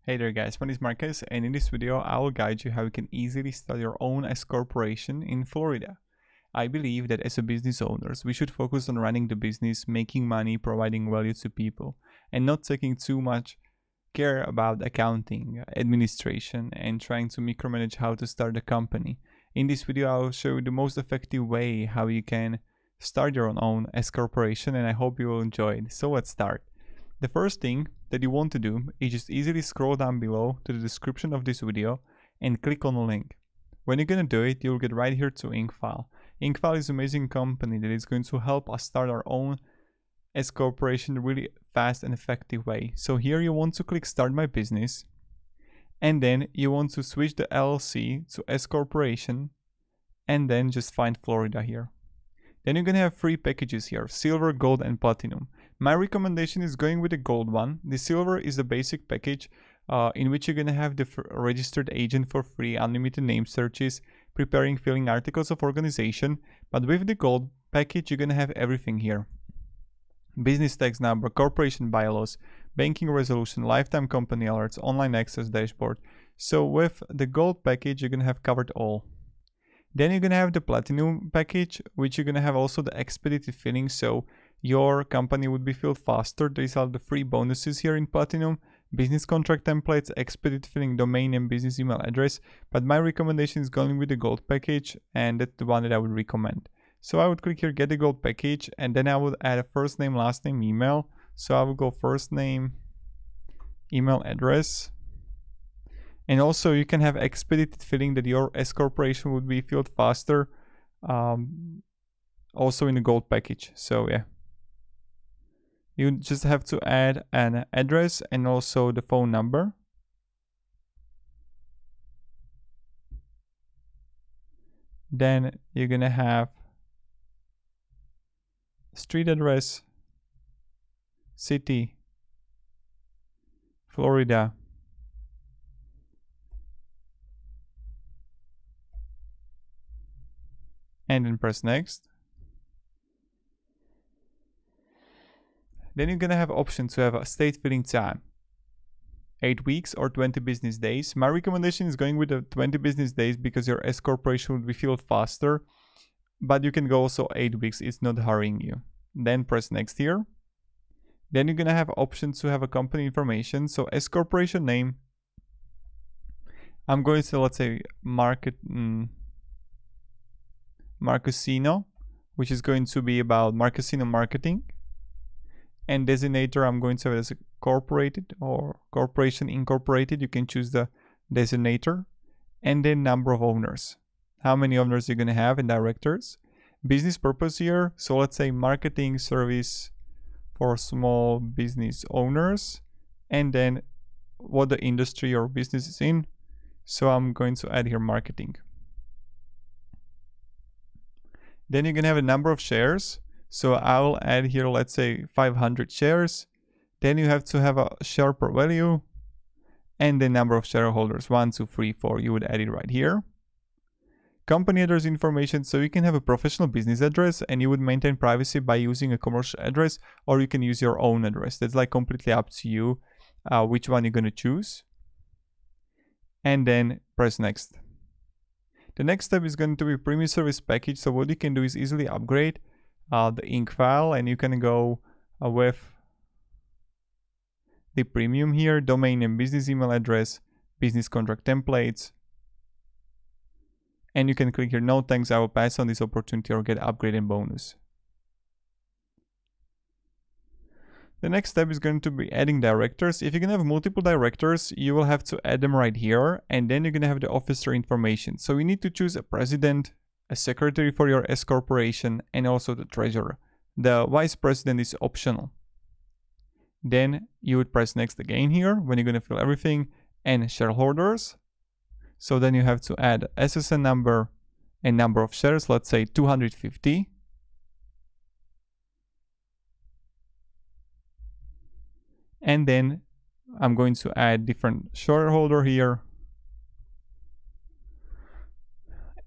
Hey there guys, my name is Marcus, and in this video I will guide you how you can easily start your own S corporation in Florida. I believe that as a business owners, we should focus on running the business, making money, providing value to people, and not taking too much care about accounting, administration, and trying to micromanage how to start a company. In this video I will show you the most effective way how you can start your own S corporation, and I hope you will enjoy it. So let's start. The first thing that you want to do is just easily scroll down below to the description of this video and click on the link. When you're gonna do it, you'll get right here to Incfile. Incfile is an amazing company that is going to help us start our own S corporation really fast and effective way. So here you want to click Start My Business, and then you want to switch the LLC to S corporation, and then just find Florida here. Then you're gonna have three packages here: silver, gold, and platinum. My recommendation is going with the gold one. The silver is the basic package in which you're gonna have the registered agent for free, unlimited name searches, preparing, filling articles of organization. But with the gold package, you're gonna have everything here: business tax number, corporation bylaws, banking resolution, lifetime company alerts, online access dashboard. So with the gold package, you're gonna have covered all. Then you're gonna have the platinum package, which you're gonna have also the expedited filling, so your company would be filled faster. These are the free bonuses here in platinum: business contract templates, expedited filling, domain and business email address. But my recommendation is going with the gold package, and that's the one that I would recommend. So I would click here, get the gold package, and then I would add a first name, last name, email. So I would go first name, email address. And also you can have expedited filling, that your S corporation would be filled faster, also in the gold package. So yeah, you just have to add an address and also the phone number. Then you're gonna have street address, city, Florida, and then press next. Then you're gonna have option to have a state filling time: 8 weeks or 20 business days. My recommendation is going with the 20 business days because your S corporation will be filled faster, but you can go also 8 weeks, it's not hurrying you. Then press next here. Then you're gonna have options to have a company information. So S corporation name, I'm going to, let's say, Marcusino, which is going to be about Marcusino marketing. And designator, I'm going to have it as a corporated or corporation incorporated. You can choose the designator. And then number of owners, how many owners you're going to have, and directors. Business purpose here, so let's say marketing service for small business owners, and then what the industry or business is in. So I'm going to add here marketing. Then you're going to have a number of shares. So I will add here, let's say 500 shares. Then you have to have a share per value and the number of shareholders, 1, 2, 3, 4. You would add it right here. Company address information. So you can have a professional business address and you would maintain privacy by using a commercial address, or you can use your own address. That's like completely up to you which one you're going to choose. And then press next. The next step is going to be premium service package. So what you can do is easily upgrade the Incfile, and you can go with the premium here: domain and business email address, business contract templates. And you can click here, no thanks, I will pass on this opportunity, or get upgrade and bonus. The next step is going to be adding directors. If you're going to have multiple directors, you will have to add them right here, and then you're going to have the officer information. So you need to choose a president, a secretary for your S corporation, and also the treasurer. The vice president is optional. Then you would press next again here when you're going to fill everything, and shareholders. So then you have to add SSN number and number of shares, let's say 250. And then I'm going to add different shareholder here.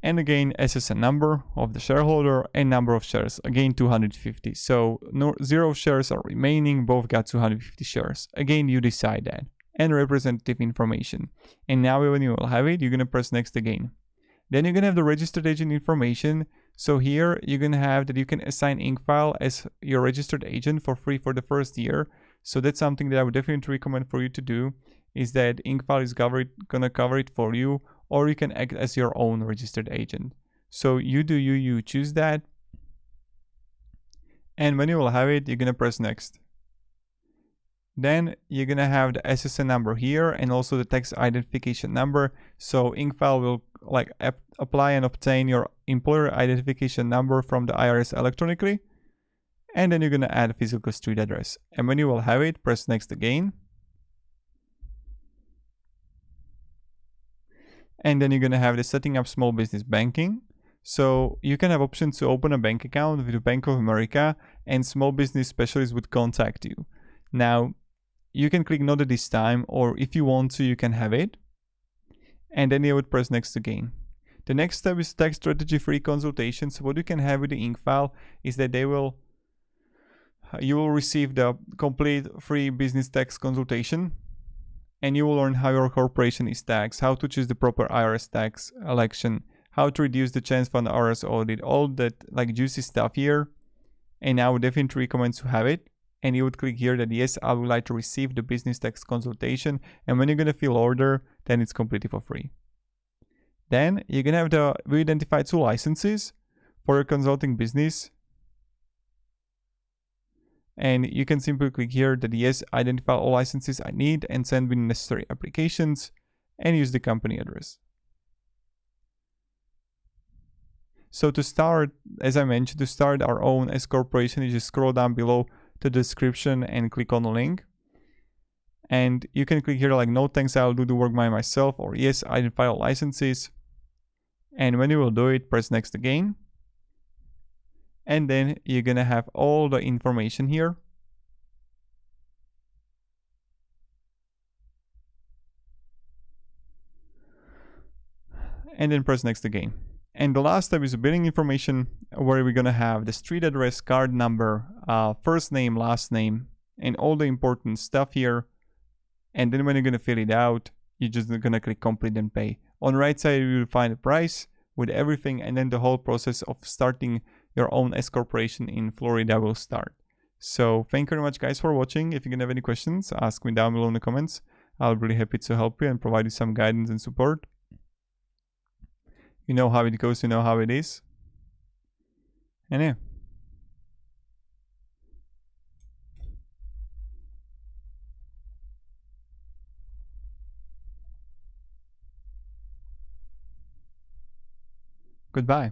And again, SSN number of the shareholder and number of shares, again 250. So 0 shares are remaining, both got 250 shares. Again, you decide that. and representative information. And now when you will have it, you're going to press next again. Then you're going to have the registered agent information. So here you're going to have that you can assign Incfile as your registered agent for free for the first year. So that's something that I would definitely recommend for you to do, is that Incfile is going to cover it for you, or you can act as your own registered agent. So you do you choose that. And when you will have it, you're going to press next. Then you're going to have the SSN number here and also the tax identification number. So Incfile will apply and obtain your employer identification number from the IRS electronically. And then you're going to add a physical street address. And when you will have it, press next again. And then you're going to have the setting up small business banking. So you can have options to open a bank account with Bank of America, and small business specialists would contact you. Now, you can click not at this time, or if you want to, you can have it. And then you would press next again. The next step is tax strategy free consultation. So what you can have with the Incfile is that you will receive the complete free business tax consultation, and you will learn how your corporation is taxed, how to choose the proper IRS tax election, how to reduce the chance for an IRS audit, all that juicy stuff here. And I would definitely recommend to have it. And you would click here that yes, I would like to receive the business tax consultation. And when you're going to fill order, then it's completely for free. Then you're going to have we identify 2 licenses for your consulting business. And you can simply click here that yes, identify all licenses I need and send me necessary applications and use the company address. So to start, as I mentioned, to start our own S corporation, you just scroll down below the description and click on the link. And you can click here no thanks, I'll do the work by myself, or yes, identify all licenses. And when you will do it, press next again. And then you're gonna have all the information here. And then press next again. And the last step is the billing information, where we're gonna have the street address, card number, first name, last name, and all the important stuff here. And then when you're gonna fill it out, you're just gonna click complete and pay. On the right side, you will find the price with everything, and then the whole process of starting your own S corporation in Florida will start. So thank you very much, guys, for watching. If you can have any questions, ask me down below in the comments. I'll be really happy to help you and provide you some guidance and support. You know how it goes, you know how it is. And yeah. Goodbye.